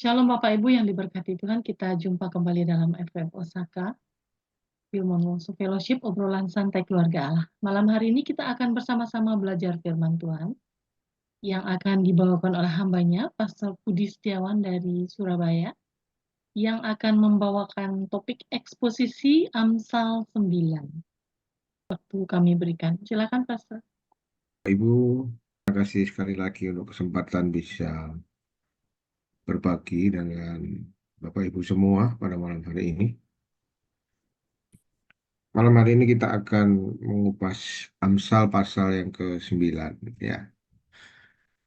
Shalom Bapak Ibu yang diberkati Tuhan, kita jumpa kembali dalam FF Osaka, Firman Worship Fellowship, obrolan santai keluarga Allah. Malam hari ini kita akan bersama-sama belajar firman Tuhan, yang akan dibawakan oleh hambanya, Pastor Budi Setiawan dari Surabaya, yang akan membawakan topik eksposisi Amsal 9. Waktu kami berikan. Silakan Pastor. Ibu, terima kasih sekali lagi untuk kesempatan bisa berbagi dengan Bapak Ibu semua pada malam hari ini. Malam hari ini kita akan mengupas Amsal pasal yang ke-9 ya.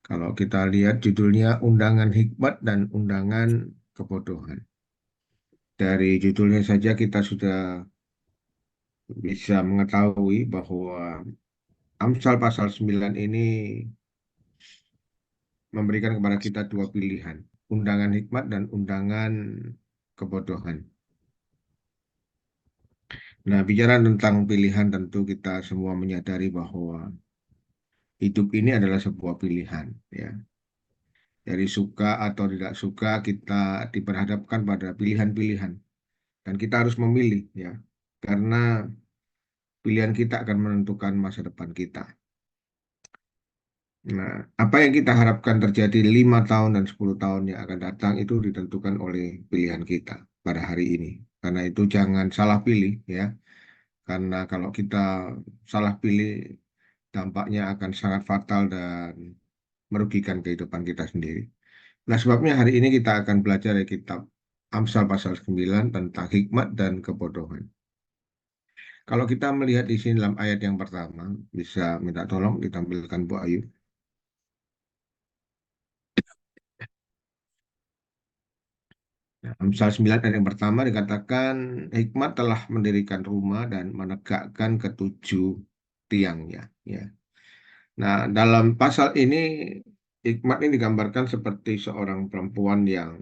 Kalau kita lihat judulnya Undangan Hikmat dan Undangan Kebodohan. Dari judulnya saja kita sudah bisa mengetahui bahwa Amsal pasal 9 ini memberikan kepada kita dua pilihan, undangan hikmat dan undangan kebodohan. Nah, bicara tentang pilihan, tentu kita semua menyadari bahwa hidup ini adalah sebuah pilihan, ya. Dari suka atau tidak suka, kita diperhadapkan pada pilihan-pilihan, dan kita harus memilih, ya, karena pilihan kita akan menentukan masa depan kita. Nah, apa yang kita harapkan terjadi 5 tahun dan 10 tahun yang akan datang itu ditentukan oleh pilihan kita pada hari ini. Karena itu jangan salah pilih, ya. Karena kalau kita salah pilih, dampaknya akan sangat fatal dan merugikan kehidupan kita sendiri. Nah, sebabnya hari ini kita akan belajar dari kitab Amsal pasal 9 tentang hikmat dan kebodohan. Kalau kita melihat di sini dalam ayat yang pertama, bisa minta tolong ditampilkan Bu Ayu. Nah, Amsal 9 ayat yang pertama dikatakan hikmat telah mendirikan rumah dan menegakkan ketujuh tiangnya. Ya. Nah, dalam pasal ini hikmat ini digambarkan seperti seorang perempuan yang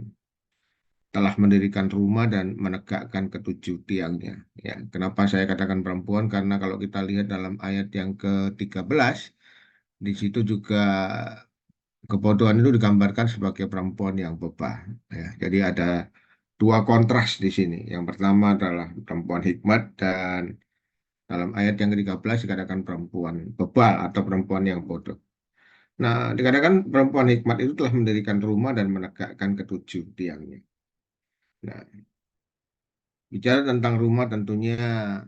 telah mendirikan rumah dan menegakkan ketujuh tiangnya. Ya, kenapa saya katakan perempuan? Karena kalau kita lihat dalam ayat yang ke-13, di situ juga kebodohan itu digambarkan sebagai perempuan yang bebal. Ya, jadi ada dua kontras di sini. Yang pertama adalah perempuan hikmat dan dalam ayat yang ke-13 dikatakan perempuan bebal atau perempuan yang bodoh. Nah, dikatakan perempuan hikmat itu telah mendirikan rumah dan menegakkan ketujuh tiangnya. Nah, bicara tentang rumah tentunya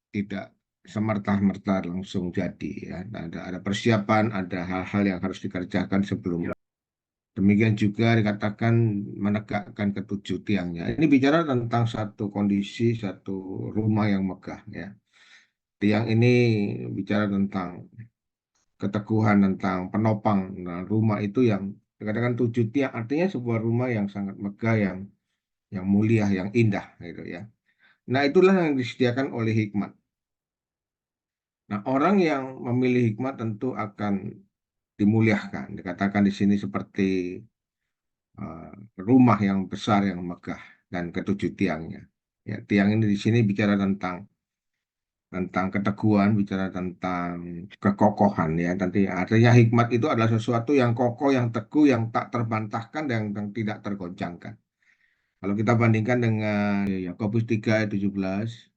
tidak semerta-merta langsung jadi ya. Nah, ada persiapan, ada hal-hal yang harus dikerjakan sebelum. Demikian juga dikatakan menegakkan ketujuh tiangnya. Ini bicara tentang satu kondisi, satu rumah yang megah ya. Tiang ini bicara tentang keteguhan, tentang penopang. Nah, rumah itu yang dikatakan tujuh tiang artinya sebuah rumah yang sangat megah, yang mulia, yang indah gitu ya. Nah, itulah yang disediakan oleh hikmat. Nah, orang yang memilih hikmat tentu akan dimuliakan. Dikatakan di sini seperti eh, rumah yang besar, yang megah, dan ketujuh tiangnya. Ya, tiang ini di sini bicara tentang keteguhan, bicara tentang kekokohan ya. Nanti artinya hikmat itu adalah sesuatu yang kokoh, yang teguh, yang tak terbantahkan, dan yang tidak tergoncangkan. Kalau kita bandingkan dengan Yakobus 3 ayat 17,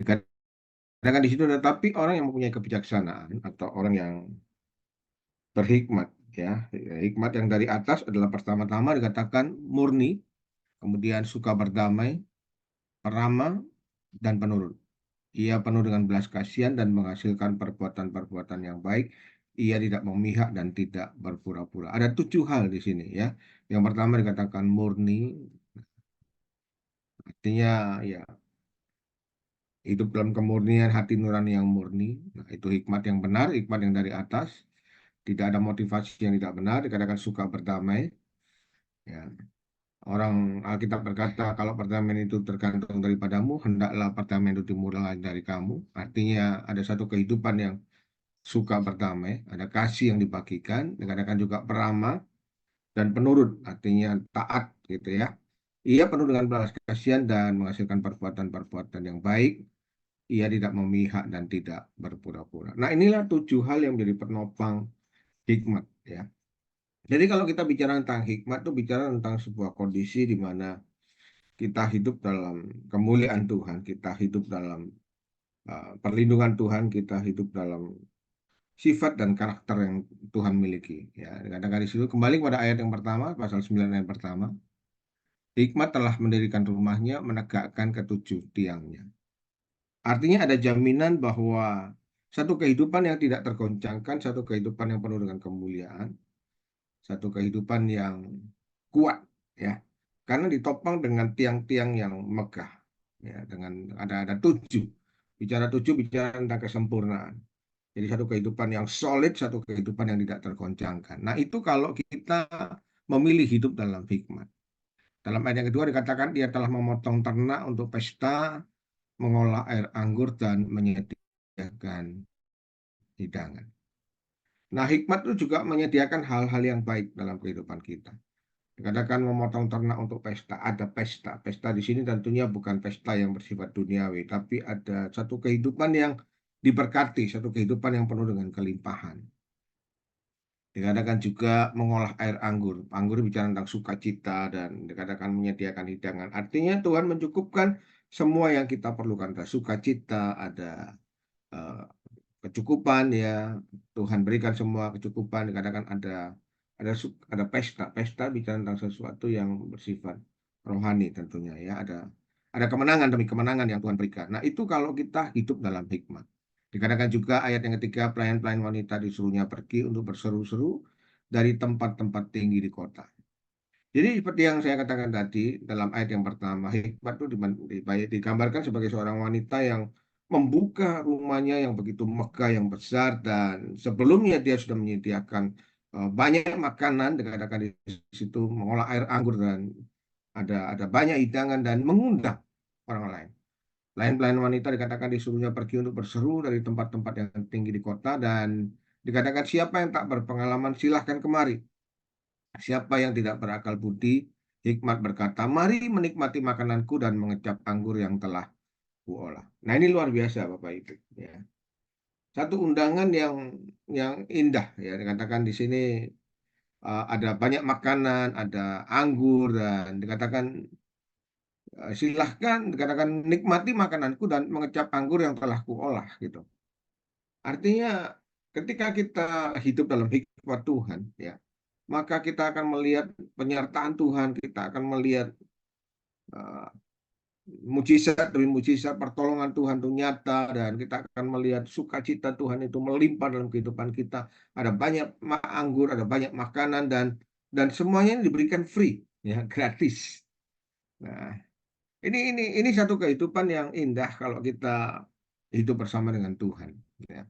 dikatakan di situ, tetapi orang yang mempunyai kebijaksanaan atau orang yang berhikmat ya, hikmat yang dari atas adalah pertama-tama dikatakan murni, kemudian suka berdamai, peramah, dan penurut. Ia penuh dengan belas kasihan dan menghasilkan perbuatan-perbuatan yang baik. Ia tidak memihak dan tidak berpura-pura. Ada 7 hal di sini ya. Yang pertama dikatakan murni, artinya ya hidup dalam kemurnian hati nurani yang murni. Nah, itu hikmat yang benar, hikmat yang dari atas. Tidak ada motivasi yang tidak benar. Dikatakan suka berdamai. Ya. Orang Alkitab berkata, kalau perdamaian itu tergantung daripadamu, hendaklah perdamaian itu dimulai dari kamu. Artinya ada satu kehidupan yang suka berdamai, ada kasih yang dibagikan, dikatakan juga peramah dan penurut, artinya taat gitu ya. Ia penuh dengan belas kasihan dan menghasilkan perbuatan-perbuatan yang baik. Ia tidak memihak dan tidak berpura-pura. Nah, inilah 7 hal yang menjadi penopang hikmat ya. Jadi kalau kita bicara tentang hikmat itu bicara tentang sebuah kondisi di mana kita hidup dalam kemuliaan Tuhan, kita hidup dalam perlindungan Tuhan, kita hidup dalam sifat dan karakter yang Tuhan miliki. Ya, kadang-kadang di situ kembali kepada ayat yang pertama, pasal 9 ayat pertama. Hikmat telah mendirikan rumahnya, menegakkan ketujuh tiangnya. Artinya ada jaminan bahwa satu kehidupan yang tidak tergoncangkan, satu kehidupan yang penuh dengan kemuliaan, satu kehidupan yang kuat, ya, karena ditopang dengan tiang-tiang yang megah, ya, dengan ada tujuh. Bicara tujuh bicara tentang kesempurnaan. Jadi satu kehidupan yang solid, satu kehidupan yang tidak tergoncangkan. Nah itu kalau kita memilih hidup dalam hikmat. Dalam ayat yang kedua dikatakan dia telah memotong ternak untuk pesta, mengolah air anggur dan menyediakan hidangan. Nah, hikmat itu juga menyediakan hal-hal yang baik dalam kehidupan kita. Dikatakan memotong ternak untuk pesta, ada pesta. Pesta di sini tentunya bukan pesta yang bersifat duniawi, tapi ada satu kehidupan yang diberkati, satu kehidupan yang penuh dengan kelimpahan. Dikatakan juga mengolah air anggur. Anggur bicara tentang sukacita dan dikatakan menyediakan hidangan. Artinya Tuhan mencukupkan semua yang kita perlukan. Ada sukacita, ada eh, kecukupan ya. Tuhan berikan semua kecukupan. Dikatakan ada pesta. Pesta bicara tentang sesuatu yang bersifat rohani tentunya ya. Ada kemenangan demi kemenangan yang Tuhan berikan. Nah, itu kalau kita hidup dalam hikmat. Dikatakan juga ayat yang ketiga, pelayan-pelayan wanita disuruhnya pergi untuk berseru-seru dari tempat-tempat tinggi di kota. Jadi seperti yang saya katakan tadi dalam ayat yang pertama, hikmat itu digambarkan sebagai seorang wanita yang membuka rumahnya yang begitu megah, yang besar, dan sebelumnya dia sudah menyediakan banyak makanan, dikatakan di situ mengolah air anggur dan ada banyak hidangan dan mengundang orang lain. Pelayan-pelayan wanita dikatakan disuruhnya pergi untuk berseru dari tempat-tempat yang tinggi di kota dan dikatakan siapa yang tak berpengalaman silahkan kemari. Siapa yang tidak berakal budi, hikmat berkata, mari menikmati makananku dan mengecap anggur yang telah kuolah. Nah ini luar biasa Bapak Ibu. Ya. Satu undangan yang indah ya dikatakan di sini ada banyak makanan, ada anggur dan dikatakan silahkan dikatakan nikmati makananku dan mengecap anggur yang telah kuolah gitu. Artinya ketika kita hidup dalam hikmat Tuhan ya maka kita akan melihat penyertaan Tuhan, kita akan melihat uh, mujizat demi mujizat pertolongan Tuhan itu nyata dan kita akan melihat sukacita Tuhan itu melimpah dalam kehidupan kita. Ada banyak anggur, ada banyak makanan dan semuanya diberikan free, ya gratis. Nah, ini satu kehidupan yang indah kalau kita hidup bersama dengan Tuhan. Ya.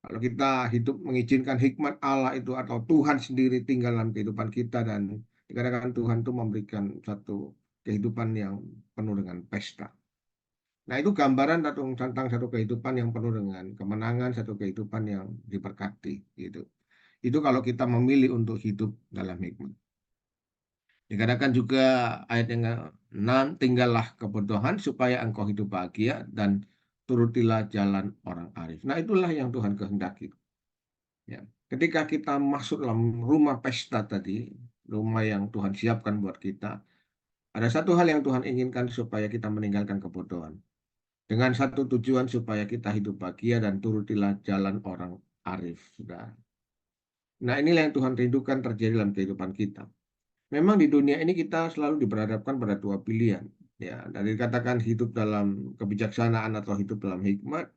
Kalau kita hidup mengizinkan hikmat Allah itu atau Tuhan sendiri tinggal dalam kehidupan kita dan dikatakan Tuhan itu memberikan satu kehidupan yang penuh dengan pesta. Nah itu gambaran tentang satu kehidupan yang penuh dengan kemenangan, satu kehidupan yang diberkati gitu. Itu kalau kita memilih untuk hidup dalam hikmat. Dikatakan juga ayat yang ke-6, tinggallah kebodohan supaya engkau hidup bahagia dan turutilah jalan orang arif. Nah itulah yang Tuhan kehendaki. Ya. Ketika kita masuk dalam rumah pesta tadi, rumah yang Tuhan siapkan buat kita, ada satu hal yang Tuhan inginkan supaya kita meninggalkan kebodohan. Dengan satu tujuan supaya kita hidup bahagia dan turutilah jalan orang arif. Sudah. Nah inilah yang Tuhan rindukan terjadi dalam kehidupan kita. Memang di dunia ini kita selalu diperhadapkan pada dua pilihan. Ya, dari katakan hidup dalam kebijaksanaan atau hidup dalam hikmat,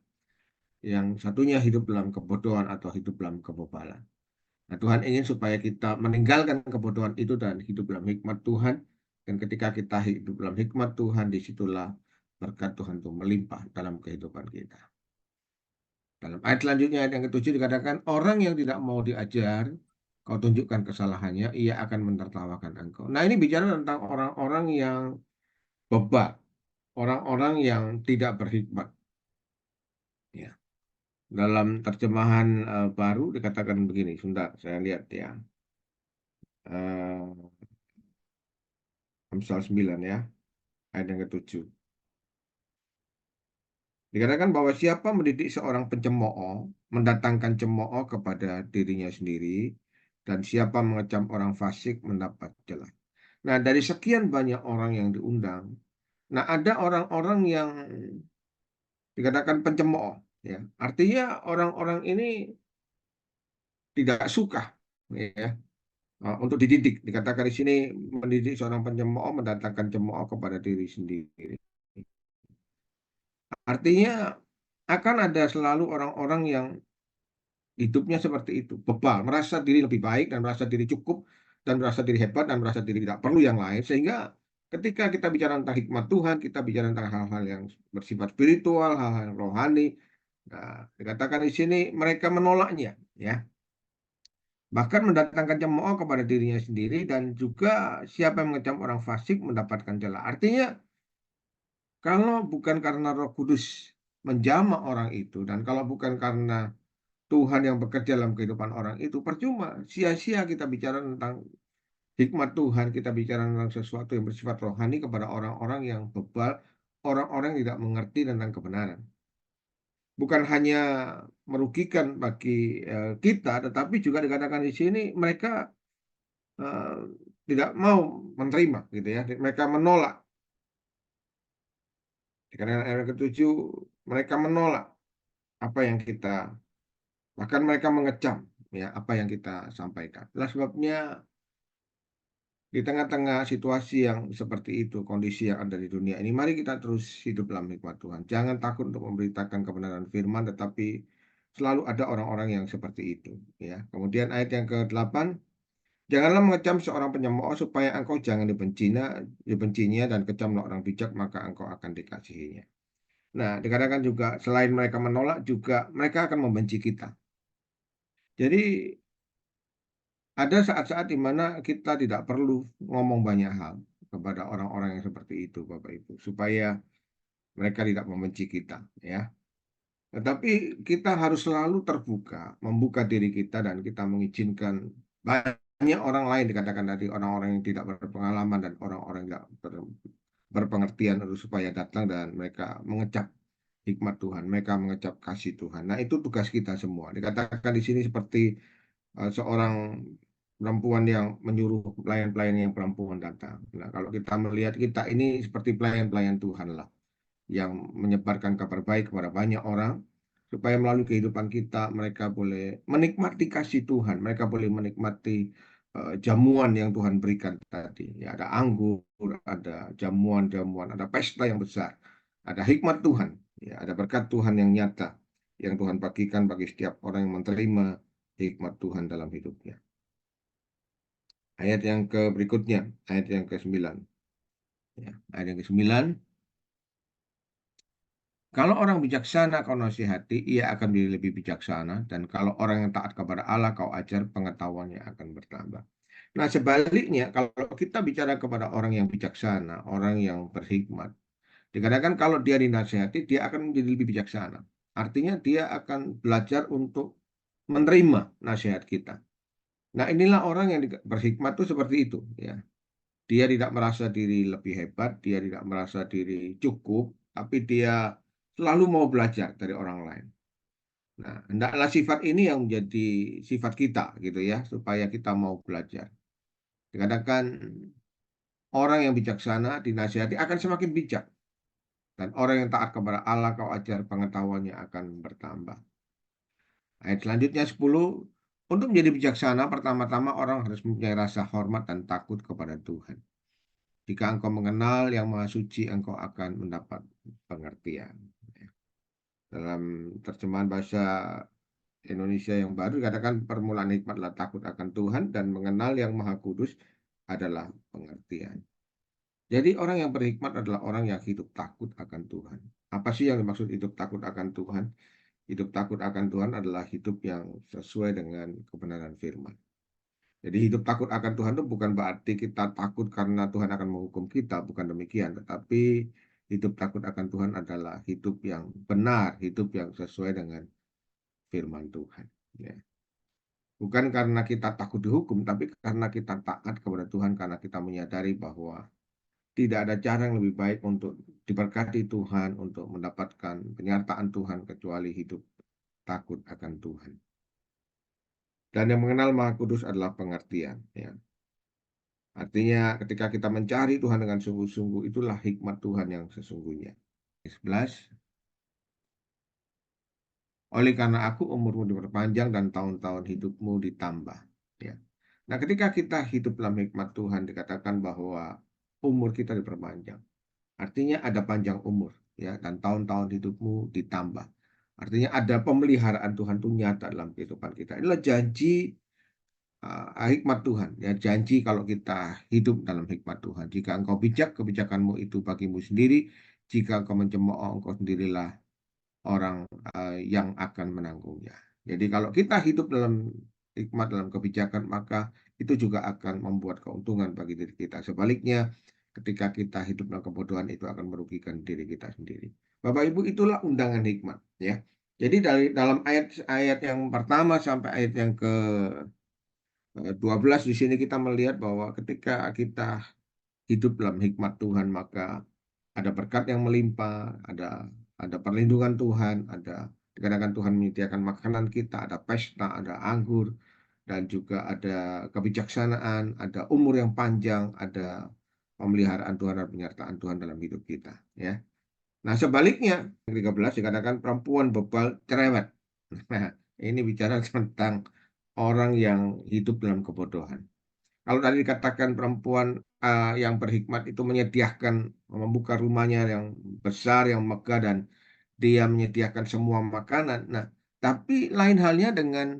yang satunya hidup dalam kebodohan atau hidup dalam kebobalan. Nah, Tuhan ingin supaya kita meninggalkan kebodohan itu dan hidup dalam hikmat Tuhan. Dan ketika kita hidup dalam hikmat Tuhan, disitulah berkat Tuhan itu melimpah dalam kehidupan kita. Dalam ayat selanjutnya, ayat yang ketujuh dikatakan, orang yang tidak mau diajar, kau tunjukkan kesalahannya, ia akan menertawakan engkau. Nah, ini bicara tentang orang-orang yang bebal, orang-orang yang tidak berhikmat. Ya. Dalam terjemahan baru dikatakan begini, sebentar, saya lihat ya. Eh, Amsal 9 ya, ayat yang ketujuh. Dikatakan bahwa siapa mendidik seorang pencemooh, mendatangkan cemooh kepada dirinya sendiri, dan siapa mengecam orang fasik mendapat celah. Nah, dari sekian banyak orang yang diundang, nah ada orang-orang yang dikatakan pencemooh, ya. Artinya orang-orang ini tidak suka, ya, untuk dididik. Dikatakan di sini mendidik seorang pencemooh mendatangkan cemooh kepada diri sendiri. Artinya akan ada selalu orang-orang yang hidupnya seperti itu, bebal, merasa diri lebih baik dan merasa diri cukup dan merasa diri hebat dan merasa diri tidak perlu yang lain. Sehingga ketika kita bicara tentang hikmat Tuhan, kita bicara tentang hal-hal yang bersifat spiritual, hal-hal yang rohani. Nah, dikatakan di sini mereka menolaknya, ya. Bahkan mendatangkan cemooh kepada dirinya sendiri dan juga siapa yang mengecam orang fasik mendapatkan celah. Artinya kalau bukan karena Roh Kudus menjamah orang itu dan kalau bukan karena Tuhan yang bekerja dalam kehidupan orang itu, percuma, sia-sia kita bicara tentang hikmat Tuhan, kita bicara tentang sesuatu yang bersifat rohani kepada orang-orang yang bebal, orang-orang yang tidak mengerti tentang kebenaran. Bukan hanya merugikan bagi kita, tetapi juga dikatakan di sini mereka eh, tidak mau menerima, gitu ya. Mereka menolak. Karena ayat ketujuh, mereka menolak apa yang kita, bahkan mereka mengecam, ya, apa yang kita sampaikan. Itulah sebabnya di tengah-tengah situasi yang seperti itu, kondisi yang ada di dunia ini, mari kita terus hidup dalam hikmat Tuhan. Jangan takut untuk memberitakan kebenaran firman, tetapi selalu ada orang-orang yang seperti itu. Ya. Kemudian ayat yang ke-8, janganlah mengecam seorang penyemooh supaya engkau jangan dibencinya dan kecamlah orang bijak, maka engkau akan dikasihinya. Nah, dikatakan juga selain mereka menolak, juga mereka akan membenci kita. Jadi ada saat-saat di mana kita tidak perlu ngomong banyak hal kepada orang-orang yang seperti itu, Bapak Ibu, supaya mereka tidak membenci kita, ya. Tetapi kita harus selalu terbuka, membuka diri kita dan kita mengizinkan banyak orang lain, dikatakan tadi orang-orang yang tidak berpengalaman dan orang-orang yang tidak berpengertian untuk supaya datang dan mereka mengecap hikmat Tuhan, mereka mengecap kasih Tuhan. Nah, itu tugas kita semua. Dikatakan di sini seperti seorang perempuan yang menyuruh pelayan-pelayan yang perempuan datang. Nah, kalau kita melihat kita ini seperti pelayan-pelayan Tuhan lah, yang menyebarkan kabar baik kepada banyak orang, supaya melalui kehidupan kita mereka boleh menikmati kasih Tuhan, mereka boleh menikmati jamuan yang Tuhan berikan tadi. Ya, ada anggur, ada jamuan-jamuan, ada pesta yang besar, ada hikmat Tuhan, ya, ada berkat Tuhan yang nyata yang Tuhan bagikan bagi setiap orang yang menerima hikmat Tuhan dalam hidupnya. Ayat yang berikutnya, ayat yang ke-9. Ya, ayat yang ke-9, kalau orang bijaksana kau nasihati, ia akan menjadi lebih bijaksana. Dan kalau orang yang taat kepada Allah kau ajar, pengetahuannya akan bertambah. Nah, sebaliknya, kalau kita bicara kepada orang yang bijaksana, orang yang berhikmat, dikatakan kalau dia dinasihati, dia akan menjadi lebih bijaksana. Artinya dia akan belajar untuk menerima nasihat kita. Nah, inilah orang yang berhikmat itu seperti itu, ya. Dia tidak merasa diri lebih hebat, dia tidak merasa diri cukup, tapi dia selalu mau belajar dari orang lain. Nah, hendaklah sifat ini yang menjadi sifat kita, gitu ya, supaya kita mau belajar. Dikatakan orang yang bijaksana dinasihati akan semakin bijak. Dan orang yang taat kepada Allah kau ajar, pengetahuannya akan bertambah. Ayat selanjutnya 10, untuk menjadi bijaksana, pertama-tama orang harus mempunyai rasa hormat dan takut kepada Tuhan. Jika engkau mengenal yang Maha Suci, engkau akan mendapat pengertian. Dalam terjemahan bahasa Indonesia yang baru dikatakan permulaan hikmat adalah takut akan Tuhan dan mengenal yang Maha Kudus adalah pengertian. Jadi orang yang berhikmat adalah orang yang hidup takut akan Tuhan. Apa sih yang dimaksud hidup takut akan Tuhan? Hidup takut akan Tuhan adalah hidup yang sesuai dengan kebenaran firman. Jadi hidup takut akan Tuhan itu bukan berarti kita takut karena Tuhan akan menghukum kita, bukan demikian. Tetapi hidup takut akan Tuhan adalah hidup yang benar, hidup yang sesuai dengan firman Tuhan. Ya. Bukan karena kita takut dihukum, tapi karena kita taat kepada Tuhan, karena kita menyadari bahwa tidak ada cara yang lebih baik untuk diberkati Tuhan, untuk mendapatkan penyertaan Tuhan, kecuali hidup takut akan Tuhan. Dan yang mengenal Maha Kudus adalah pengertian. Ya. Artinya ketika kita mencari Tuhan dengan sungguh-sungguh, itulah hikmat Tuhan yang sesungguhnya. 11. Oleh karena aku umurmu diperpanjang dan tahun-tahun hidupmu ditambah. Ya. Nah, ketika kita hidup dalam hikmat Tuhan, dikatakan bahwa umur kita diperpanjang. Artinya ada panjang umur, ya, dan tahun-tahun hidupmu ditambah. Artinya ada pemeliharaan Tuhan itu nyata dalam kehidupan kita. Inilah janji hikmat Tuhan, ya, janji kalau kita hidup dalam hikmat Tuhan. Jika engkau bijak, kebijakanmu itu bagimu sendiri. Jika engkau mencemooh, engkau sendirilah orang yang akan menanggungnya. Jadi kalau kita hidup dalam hikmat, dalam kebijakan, maka itu juga akan membuat keuntungan bagi diri kita. Sebaliknya, ketika kita hidup dalam kebodohan, itu akan merugikan diri kita sendiri. Bapak Ibu, itulah undangan hikmat, ya. Jadi dari dalam ayat-ayat yang pertama sampai ayat yang ke 12 di sini kita melihat bahwa ketika kita hidup dalam hikmat Tuhan, maka ada berkat yang melimpah, ada perlindungan Tuhan, ada dikatakan Tuhan menyediakan makanan kita, ada pesta, ada anggur, dan juga ada kebijaksanaan, ada umur yang panjang, ada pemeliharaan Tuhan dan penyertaan Tuhan dalam hidup kita. Ya. Nah, sebaliknya, yang 13 dikatakan perempuan bebal cerewet. Nah, ini bicara tentang orang yang hidup dalam kebodohan. Kalau tadi dikatakan perempuan yang berhikmat itu menyediakan, membuka rumahnya yang besar, yang megah, dan dia menyediakan semua makanan. Nah, tapi lain halnya dengan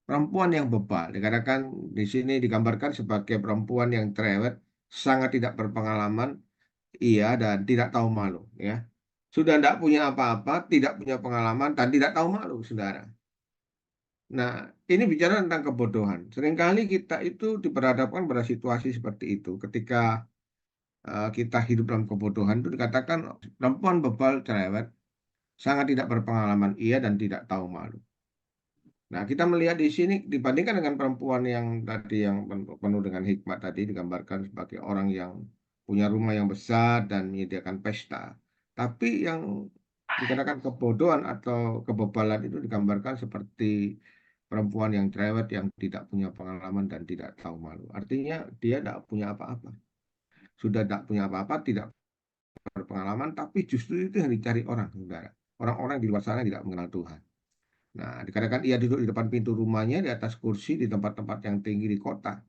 perempuan yang bebal. Dikatakan di sini digambarkan sebagai perempuan yang cerewet, sangat tidak berpengalaman, iya, dan tidak tahu malu. Ya, sudah tidak punya apa-apa, tidak punya pengalaman, dan tidak tahu malu, saudara. Nah, ini bicara tentang kebodohan. Seringkali kita itu diperhadapkan pada situasi seperti itu. Ketika kita hidup dalam kebodohan itu dikatakan perempuan bebal cerewet, sangat tidak berpengalaman ia dan tidak tahu malu. Nah, kita melihat di sini dibandingkan dengan perempuan yang tadi yang penuh dengan hikmat tadi digambarkan sebagai orang yang punya rumah yang besar dan menyediakan pesta. Tapi yang dikatakan kebodohan atau kebebalan itu digambarkan seperti perempuan yang cerewet yang tidak punya pengalaman dan tidak tahu malu. Artinya dia tidak punya apa-apa. Sudah tidak punya apa-apa, tidak berpengalaman, tapi justru itu yang dicari orang, saudara. Orang-orang di luar sana tidak mengenal Tuhan. Nah, dikatakan ia duduk di depan pintu rumahnya, di atas kursi, di tempat-tempat yang tinggi di kota.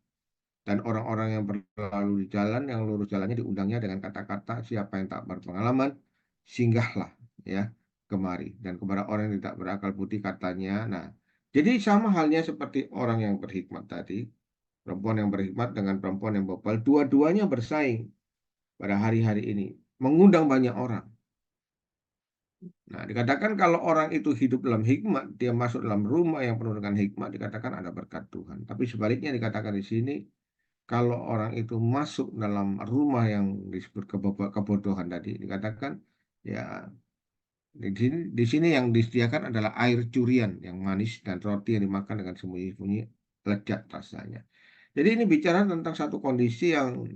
Dan orang-orang yang berlalu di jalan, yang lurus jalannya diundangnya dengan kata-kata, siapa yang tak berpengalaman, singgahlah, ya, kemari. Dan kepada orang yang tidak berakal budi katanya, nah, jadi sama halnya seperti orang yang berhikmat tadi, perempuan yang berhikmat dengan perempuan yang bebal, dua-duanya bersaing pada hari-hari ini, mengundang banyak orang. Nah, dikatakan kalau orang itu hidup dalam hikmat, dia masuk dalam rumah yang penuh dengan hikmat, dikatakan ada berkat Tuhan. Tapi sebaliknya dikatakan di sini, kalau orang itu masuk dalam rumah yang disebut kebodohan tadi, dikatakan ya di sini yang disediakan adalah air curian yang manis dan roti yang dimakan dengan sembunyi-sembunyi lezat rasanya. Jadi ini bicara tentang satu kondisi yang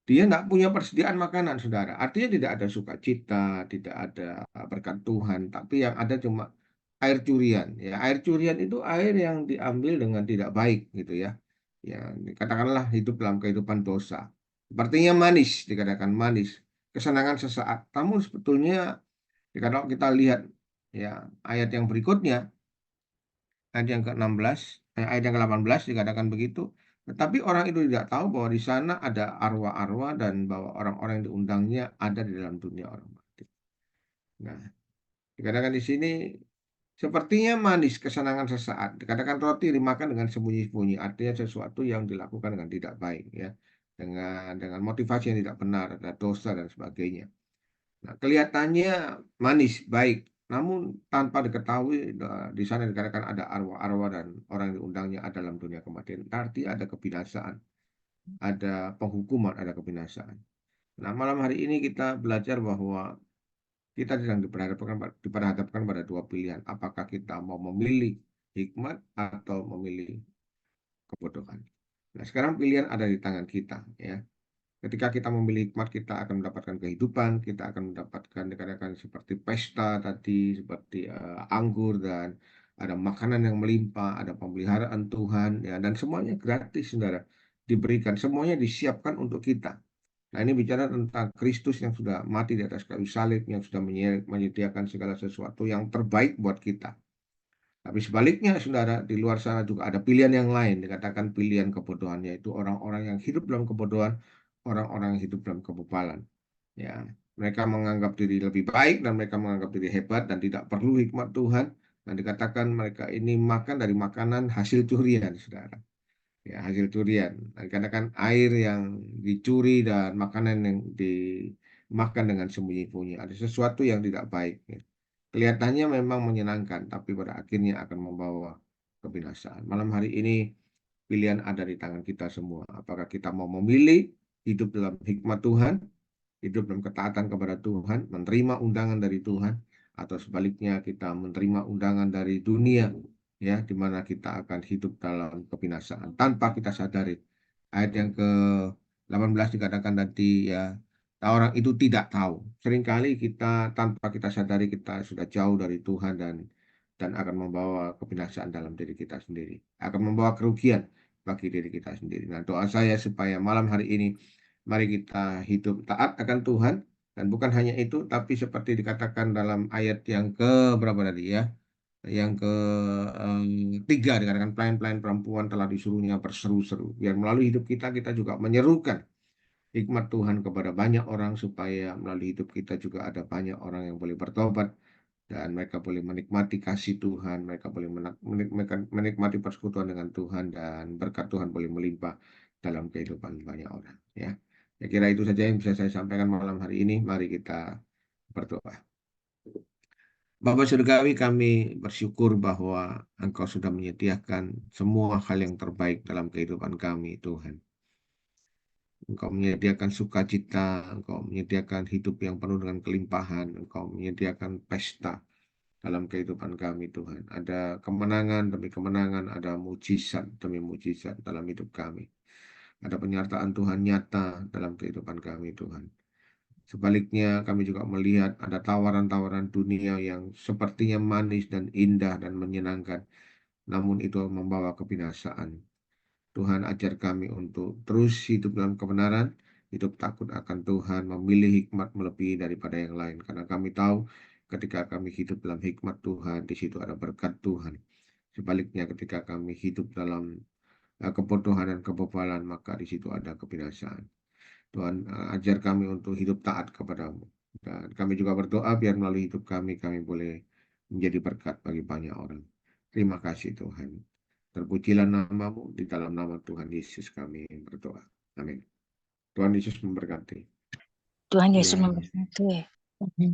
dia tidak punya persediaan makanan, saudara. Artinya tidak ada sukacita, tidak ada berkat Tuhan, tapi yang ada cuma air curian. Ya, air curian itu air yang diambil dengan tidak baik, gitu ya. Ya, katakanlah hidup dalam kehidupan dosa. Sepertinya manis, dikatakan manis, kesenangan sesaat. Namun sebetulnya, kalau kita lihat ya ayat yang berikutnya, ayat yang ke-16, ayat yang ke-18 dikatakan begitu. Tetapi orang itu tidak tahu bahwa di sana ada arwah-arwah dan bahwa orang-orang yang diundangnya ada di dalam dunia orang mati. Nah, dikatakan di sini sepertinya manis kesenangan sesaat. Dikatakan roti dimakan dengan sembunyi-sembunyi. Artinya sesuatu yang dilakukan dengan tidak baik, ya, dengan motivasi yang tidak benar, ada dosa dan sebagainya. Nah, kelihatannya manis, baik, namun tanpa diketahui di sana dikatakan ada arwah-arwah dan orang yang diundangnya ada dalam dunia kematian. Arti ada kebinasaan, ada penghukuman, ada kebinasaan. Nah, malam hari ini kita belajar bahwa kita sedang diperhadapkan pada dua pilihan. Apakah kita mau memilih hikmat atau memilih kebodohan. Nah, sekarang pilihan ada di tangan kita, ya. Ketika kita memilih hikmat, kita akan mendapatkan kehidupan, kita akan mendapatkan dikatakan seperti pesta tadi, seperti anggur dan ada makanan yang melimpah, ada pemeliharaan Tuhan, ya, dan semuanya gratis, saudara, diberikan, semuanya disiapkan untuk kita. Nah, ini bicara tentang Kristus yang sudah mati di atas kayu salib, yang sudah menyediakan segala sesuatu yang terbaik buat kita. Tapi sebaliknya, saudara, di luar sana juga ada pilihan yang lain, dikatakan pilihan kebodohan, yaitu orang-orang yang hidup dalam kebodohan, orang-orang yang hidup dalam kebobalan. Ya, mereka menganggap diri lebih baik dan mereka menganggap diri hebat dan tidak perlu hikmat Tuhan. Dan dikatakan mereka ini makan dari makanan hasil curian, saudara. Ya, hasil curian. Dan dikatakan air yang dicuri dan makanan yang dimakan dengan sembunyi-sembunyi. Ada sesuatu yang tidak baik. Ya. Kelihatannya memang menyenangkan, tapi pada akhirnya akan membawa kebinasaan. Malam hari ini pilihan ada di tangan kita semua. Apakah kita mau memilih hidup dalam hikmat Tuhan, hidup dalam ketaatan kepada Tuhan, menerima undangan dari Tuhan, atau sebaliknya kita menerima undangan dari dunia, ya, di mana kita akan hidup dalam kebinasaan tanpa kita sadari. Ayat yang ke-18 dikatakan tadi, ya, orang itu tidak tahu. Seringkali kita tanpa kita sadari kita sudah jauh dari Tuhan dan akan membawa kebinasaan dalam diri kita sendiri, akan membawa kerugian bagi diri kita sendiri. Nah, doa saya supaya malam hari ini mari kita hidup taat akan Tuhan, dan bukan hanya itu, tapi seperti dikatakan dalam ayat yang ke berapa tadi, ya, yang ketiga, dikatakan pelayan-pelayan perempuan telah disuruhnya berseru-seru. Biar melalui hidup kita juga menyerukan hikmat Tuhan kepada banyak orang, supaya melalui hidup kita juga ada banyak orang yang boleh bertobat dan mereka boleh menikmati kasih Tuhan, mereka boleh menikmati persekutuan dengan Tuhan, dan berkat Tuhan boleh melimpah dalam kehidupan banyak orang. Ya, saya kira itu saja yang bisa saya sampaikan malam hari ini. Mari kita berdoa. Bapa Surgawi, kami bersyukur bahwa Engkau sudah menyediakan semua hal yang terbaik dalam kehidupan kami, Tuhan. Engkau menyediakan sukacita, Engkau menyediakan hidup yang penuh dengan kelimpahan, Engkau menyediakan pesta dalam kehidupan kami, Tuhan. Ada kemenangan demi kemenangan, ada mujizat demi mujizat dalam hidup kami. Ada penyertaan Tuhan nyata dalam kehidupan kami, Tuhan. Sebaliknya, kami juga melihat ada tawaran-tawaran dunia yang sepertinya manis dan indah dan menyenangkan, namun itu membawa kebinasaan. Tuhan, ajar kami untuk terus hidup dalam kebenaran, hidup takut akan Tuhan, memilih hikmat melebihi daripada yang lain. Karena kami tahu ketika kami hidup dalam hikmat Tuhan, di situ ada berkat Tuhan. Sebaliknya, ketika kami hidup dalam kebodohan dan kebobalan, maka di situ ada kebinasaan. Tuhan, ajar kami untuk hidup taat kepadamu. Dan kami juga berdoa biar melalui hidup kami boleh menjadi berkat bagi banyak orang. Terima kasih Tuhan. Terpujilah namamu, di dalam nama Tuhan Yesus kami berdoa. Amin. Tuhan Yesus memberkati. Tuhan Yesus Ya. memberkati. Amin.